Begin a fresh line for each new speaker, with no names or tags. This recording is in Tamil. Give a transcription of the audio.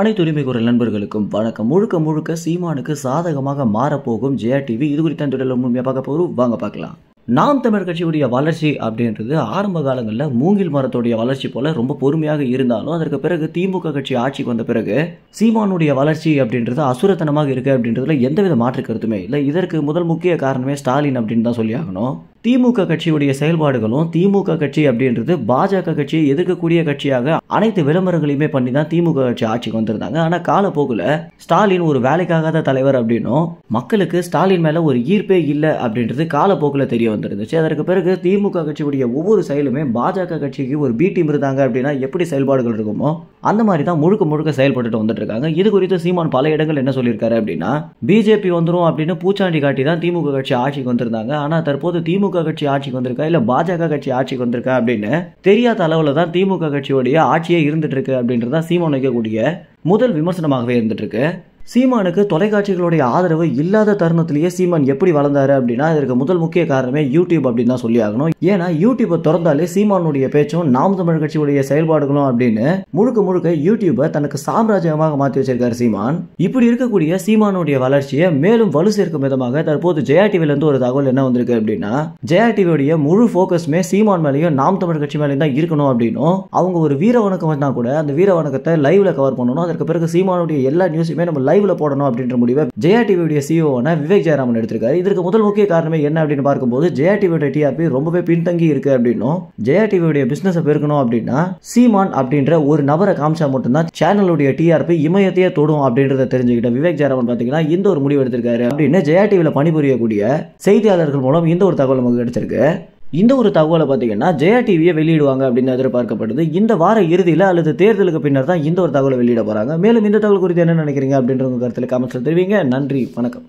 அனைத்து உரிமை குரல் நண்பர்களுக்கும் வணக்கம். முழுக்க முழுக்க சீமானுக்கு சாதகமாக மாறப்போகும் ஜெயா டிவி. இது குறித்த தொடரில் முழுமையாக பார்க்க போகிறோம். வாங்க பார்க்கலாம். நாம் தமிழர் கட்சியுடைய வளர்ச்சி அப்படின்றது ஆரம்ப காலங்களில் மூங்கில் மரத்துடைய வளர்ச்சி போல ரொம்ப பொறுமையாக இருந்தாலும் அதற்கு பிறகு திமுக கட்சி ஆட்சிக்கு வந்த பிறகு சீமானுடைய வளர்ச்சி அப்படின்றது அசுரத்தனமாக இருக்கு அப்படின்றதுல எந்தவித மாற்று கருத்துமே இல்லை. இதற்கு முதல் முக்கிய காரணமே ஸ்டாலின் அப்படின்னு தான் சொல்லி ஆகணும். திமுக கட்சியுடைய செயல்பாடுகளும் திமுக கட்சி அப்படின்றது பாஜக கட்சியை எதிர்க்கக்கூடிய கட்சியாக அனைத்து விளம்பரங்களையுமே பண்ணி தான் திமுக கட்சி ஆட்சிக்கு வந்திருந்தாங்க. ஆனால் காலப்போக்கில் ஸ்டாலின் ஒரு வேலைக்காகாத தலைவர் அப்படின்னும் மக்களுக்கு ஸ்டாலின் மேல ஒரு ஈர்ப்பே இல்லை அப்படின்றது காலப்போக்கில் தெரிய வந்துருந்துச்சு. அதற்கு பிறகு திமுக கட்சியுடைய ஒவ்வொரு செயலுமே பாஜக கட்சிக்கு ஒரு பி டீம் இருந்தாங்க அப்படின்னா எப்படி செயல்பாடுகள் இருக்குமோ அந்த மாதிரி தான் முழுக்க முழுக்க செயல்பட்டு வந்துட்டு இருக்காங்க. இது குறித்து சீமான் பல இடங்கள் என்ன சொல்லியிருக்காரு அப்படின்னா, பிஜேபி வந்துரும் அப்படின்னு பூச்சாண்டி காட்டி தான் திமுக கட்சி ஆட்சிக்கு வந்திருந்தாங்க. ஆனா தற்போது திமுக கட்சி ஆட்சிக்கு வந்திருக்கா இல்ல பாஜக கட்சி ஆட்சிக்கு வந்திருக்கா அப்படின்னு தெரியாத அளவுல தான் திமுக கட்சியுடைய ஆட்சியே இருந்துட்டு இருக்கு அப்படின்றத சீமான் வைக்கக்கூடிய முதல் விமர்சனமாகவே இருந்துட்டு இருக்கு. சீமானுக்கு தொலைக்காட்சிகளுடைய ஆதரவு இல்லாத தருணத்திலேயே சீமான் எப்படி வளர்ந்தாரு அப்படின்னா இதற்கு முதல் முக்கிய காரணமே யூடியூப் அப்படின்னு தான் சொல்லி ஆகணும். ஏன்னா யூடியூப்பை திறந்தாலே சீமானுடைய பேச்சும் நாம் தமிழ் கட்சியுடைய செயல்பாடுகளும் அப்படின்னு முழுக்க முழுக்க யூடியூபை தனக்கு சாம்ராஜ்யமாக மாற்றி வச்சிருக்காரு சீமான். இப்படி இருக்கக்கூடிய சீமானுடைய வளர்ச்சியை மேலும் வலு சேர்க்கும் விதமாக தற்போது ஜெயா டிவில இருந்து ஒரு தகவல் என்ன வந்திருக்கு அப்படின்னா, ஜெயா டிவியுடைய முழு போக்கஸ்மே சீமான் மேலேயும் நாம் தமிழ் கட்சி மேலேயும் தான் இருக்கணும் அப்படின்னும் அவங்க ஒரு வீர வணக்கம் வந்தா கூட அந்த வீர வணக்கத்தை லைவ்ல கவர் பண்ணணும். அதற்கு பிறகு சீமானுடைய எல்லா நியூஸுமே நம்ம லைவ்ல போடணும் அப்படின்ற முடிவை ஜெயா டிவியுடைய சிஓவான விவேக் ஜெயராமன் எடுத்திருக்காரு. இதற்கு முதல் முக்கிய காரணமே என்ன அப்படின்னு பார்க்கும்போது ஜெயா டிவியோட டிஆர்பி ரொம்பவே பின்தங்கி இருக்கு அப்படின்னும் ஜெயா டிவியுடைய பிசினஸ் பெருக்கணும் அப்படின்னா சீமான் அப்படின்ற ஒரு நபரை காமிச்சா மட்டும்தான் சேனலுடைய டிஆர்பி இமயத்தையே தொடும் அப்படின்றத தெரிஞ்சுக்கிட்ட விவேக் ஜெயராமன் பாத்தீங்கன்னா இந்த ஒரு முடிவு எடுத்திருக்காரு அப்படின்னு ஜெயா டிவில பணிபுரியக்கூடிய செய்தியாளர்கள் மூலம் இந்த ஒரு தகவல் நமக்கு கிடைச்சிருக்கு. இந்த ஒரு தகவலை பார்த்தீங்கன்னா ஜெயா டிவியை வெளியிடுவாங்க அப்படின்னு எதிர்பார்க்கப்படுது. இந்த வார இறுதியில் அல்லது தேர்தலுக்கு பின்னர் தான் இந்த ஒரு தகவலை வெளியிட போறாங்க. மேலும் இந்த தகவல் குறித்து என்ன நினைக்கிறீங்க அப்படின்ற கருத்தில் கமெண்ட்ஸ்ல தெரிவிங்க. நன்றி, வணக்கம்.